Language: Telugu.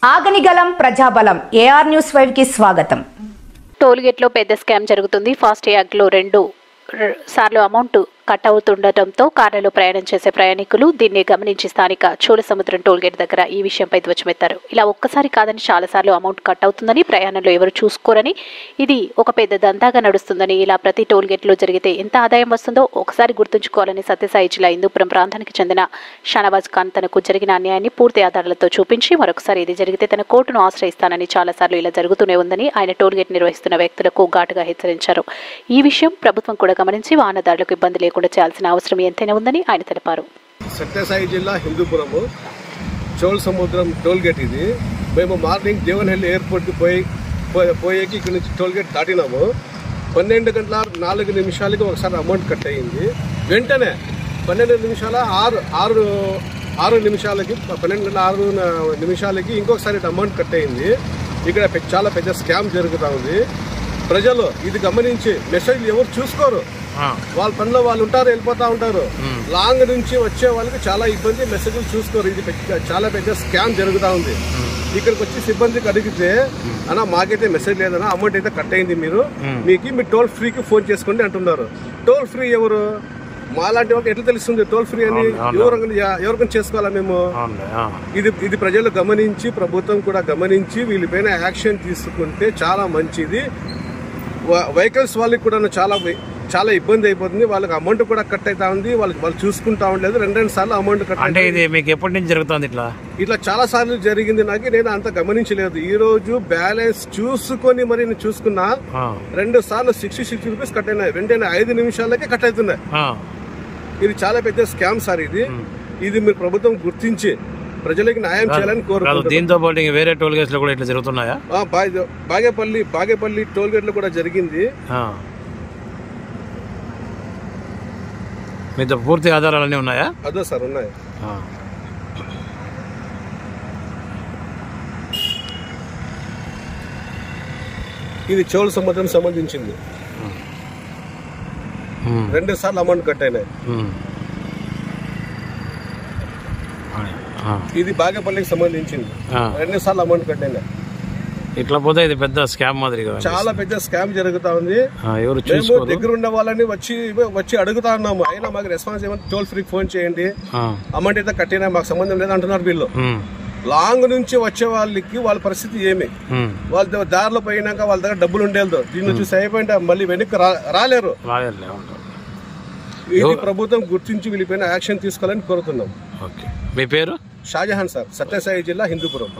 ఆగనిగలం ప్రజాబలం ఏఆర్ న్యూస్ 5 కి స్వాగతం. టోల్గేట్ లో పెద్ద స్కామ్ జరుగుతుంది. ఫాస్ట్ ట్యాగ్ లో 2 సార్లు అమౌంట్ కట్ అవుతుండటంతో కార్లలో ప్రయాణం చేసే ప్రయాణికులు దీన్ని గమనించి స్థానిక చోళసముద్రం టోల్గేట్ దగ్గర ఈ విషయంపై ధ్వజమెత్తారు. ఇలా ఒక్కసారి కాదని చాలాసార్లు అమౌంట్ కట్ అవుతుందని, ప్రయాణంలో ఎవరు చూసుకోరని, ఇది ఒక పెద్ద దందాగా నడుస్తుందని, ఇలా ప్రతి టోల్గేట్లో జరిగితే ఎంత ఆదాయం వస్తుందో ఒకసారి గుర్తుంచుకోవాలని సత్యసాయి జిల్లా హిందూపురం ప్రాంతానికి చెందిన షానవాజ్ ఖాన్ తనకు జరిగిన అన్యాయాన్ని పూర్తి ఆధారాలతో చూపించి మరొకసారి ఇది జరిగితే తన కోర్టును ఆశ్రయిస్తానని, చాలాసార్లు ఇలా జరుగుతూనే ఉందని ఆయన టోల్గేట్ నిర్వహిస్తున్న వ్యక్తులకు ఘాటుగా హెచ్చరించారు. ఈ విషయం ప్రభుత్వం కూడా గమనించి వాహనదారులకు ఇబ్బంది లేకుండా చేయాల్సిన అవసరం ఎంతైనా ఉందని ఆయన తెలిపారు. సత్యసాయి జిల్లా హిందూపురము చోళసముద్రం టోల్గేట్ ఇది. మేము మార్నింగ్ దేవనహల్లి ఎయిర్పోర్ట్కి పోయేకి ఇక్కడ నుంచి టోల్గేట్ దాటినాము. 12:04 ఒకసారి అమౌంట్ కట్ అయ్యింది. వెంటనే 12:06 ఇంకొకసారి అమౌంట్ కట్ అయింది. ఇక్కడ చాలా పెద్ద స్కామ్ జరుగుతూ ఉంది. ప్రజలు ఇది గమనించి మెసేజ్లు ఎవరు చూసుకోరు, వాళ్ళ పనిలో వాళ్ళు ఉంటారు, వెళ్ళిపోతూ ఉంటారు. లాంగ్ నుంచి వచ్చే వాళ్ళకి చాలా ఇబ్బంది, మెసేజ్లు చూసుకోరు. ఇది చాలా పెద్ద స్కామ్ జరుగుతూ ఉంది. ఇక్కడికి వచ్చి సిబ్బందికి అడిగితే అన్నా మాకైతే మెసేజ్ లేదన్నా, అమౌంట్ అయితే కట్ అయింది, మీరు టోల్ ఫ్రీకి ఫోన్ చేసుకోండి అంటున్నారు. టోల్ ఫ్రీ ఎవరు? మాలాంటి వాళ్ళకి ఎట్లా తెలుస్తుంది టోల్ ఫ్రీ అని? ఎవరికైనా చేసుకోవాలా మేము? ఇది ప్రజలు గమనించి, ప్రభుత్వం కూడా గమనించి వీళ్ళపైన యాక్షన్ తీసుకుంటే చాలా మంచిది. వెహికల్స్ వాళ్ళకి కూడా చాలా ఇబ్బంది అయిపోతుంది. వాళ్ళకి అమౌంట్ కూడా కట్ అవుతా ఉంది. వాళ్ళు చూసుకుంటా ఉండలేదు. 2 సార్లు అమౌంట్ కట్. అంటే ఇది మీకు ఎప్పటి నుంచి జరుగుతుంది? ఇట్లా చాలా సార్లు జరిగింది. నేను అంత గమనించలేదు. ఈ రోజు బ్యాలెన్స్ చూసుకొని మరి నేను చూసుకున్నా 2 సార్లు 60 రూపీస్ కట్ అయినాయి. వెంటనే 5 నిమిషాలకే కట్ అవుతున్నాయి. ఇది చాలా పెద్ద స్కామ్ సార్. ఇది మీరు ప్రభుత్వం గుర్తించి ప్రజలకు న్యాయం చేయాలని కోరుకుంటున్నాను. దీంతో పాటు వేరే టోల్ గేట్స్ లో కూడా ఇట్లా జరుగుతున్నాయా? బాగేపల్లి టోల్ గేట్ లో కూడా జరిగింది. మీతో పూర్తి ఆధారాలన్నీ ఉన్నాయా? అదే సార్, ఉన్నాయి. ఇది చోళసముద్రం సంబంధించింది. 2 సార్లు అమౌంట్ కట్ అయినాయి. ఇది బాగేపల్లికి సంబంధించింది. 2 సార్లు అమౌంట్ కట్ అయినాయి. ఇట్లా పోతే ఇది పెద్ద స్కామ్ మాదిరిగా చాలా పెద్ద స్కామ్ జరుగుతా ఉంది. దగ్గర ఉన్న వాళ్ళని వచ్చి అడుగుతా ఉన్నాము. అయినా మాకు రెస్పాన్స్ ఏమంటే టోల్ ఫ్రీ ఫోన్ చేయండి, అమౌంట్ అయితే కట్టినా మాకు సంబంధం లేదు అంటున్నారు వీళ్ళు. లాంగ్ నుంచి వచ్చే వాళ్ళకి వాళ్ళ పరిస్థితి ఏమి? వాళ్ళ దారిలో పోయినాక వాళ్ళ దగ్గర డబ్బులు ఉండేది. దీన్ని చూసి అయిపోయింటే మళ్ళీ వెనక్కి రాలేరు. ఇది ప్రభుత్వం గుర్తించి వీళ్ళపైన యాక్షన్ తీసుకోవాలని కోరుతున్నాం. మీ పేరు? షాజహాన్ సార్, సత్యసాయి జిల్లా హిందూపురం.